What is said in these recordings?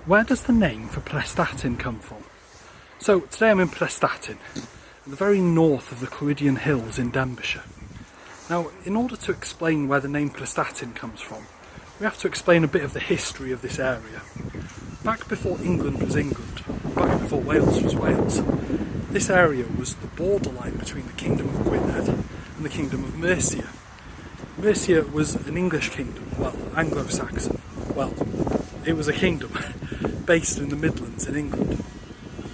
Where does the name for Prestatyn come from? So today I'm in Prestatyn, at the very north of the Clwydian Hills in Denbighshire. Now, in order to explain where the name Prestatyn comes from, we have to explain a bit of the history of this area. Back before England was England, back before Wales was Wales, this area was the borderline between the Kingdom of Gwynedd and the Kingdom of Mercia. Mercia was an English kingdom, well, Anglo-Saxon. Well, it was a kingdom based in the Midlands in England.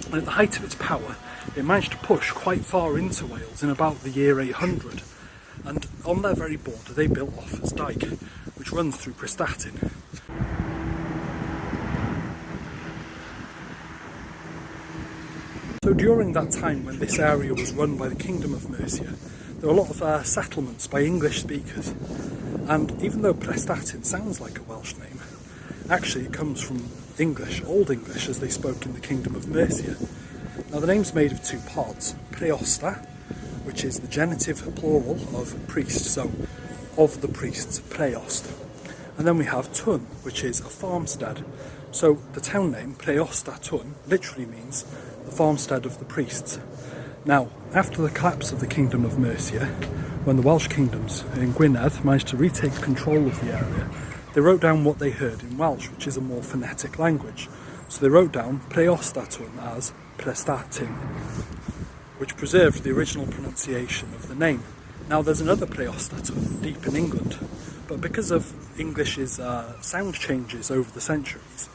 And at the height of its power, it managed to push quite far into Wales in about the year 800. And on their very border, they built Offa's Dyke, which runs through Prestatyn. So during that time when this area was run by the Kingdom of Mercia, there were a lot of settlements by English speakers. And even though Prestatyn sounds like a Welsh name, actually it comes from English, Old English, as they spoke in the Kingdom of Mercia. Now the name's made of two parts: Preosta, which is the genitive plural of priest, so of the priests, Preost. And then we have Tun, which is a farmstead. So the town name, Prestatyn, literally means the farmstead of the priests. Now, after the collapse of the Kingdom of Mercia, when the Welsh kingdoms in Gwynedd managed to retake control of the area, they wrote down what they heard in Welsh, which is a more phonetic language. So they wrote down Prestatyn as Prestatyn, which preserved the original pronunciation of the name. Now there's another Prestatyn deep in England, but because of English's sound changes over the centuries,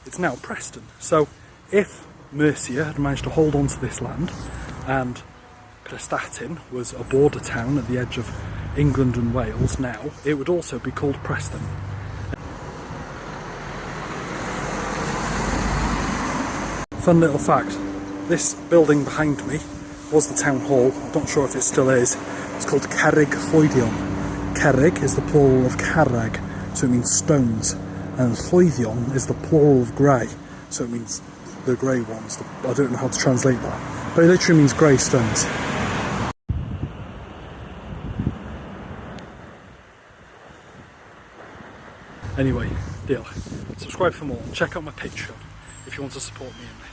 it's now Preston. So if Mercia had managed to hold on to this land, and Prestatyn was a border town at the edge of England and Wales now, it would also be called Preston. Fun little fact, this building behind me was the town hall. I'm not sure if it still is. It's called Cerrig Llwyddion. Cerrig is the plural of carreg, so it means stones, and Llwyddion is the plural of grey, so it means the grey ones. I don't know how to translate that, but it literally means grey stones. Anyway, deal. Subscribe for more. Check out my Patreon if you want to support me in this.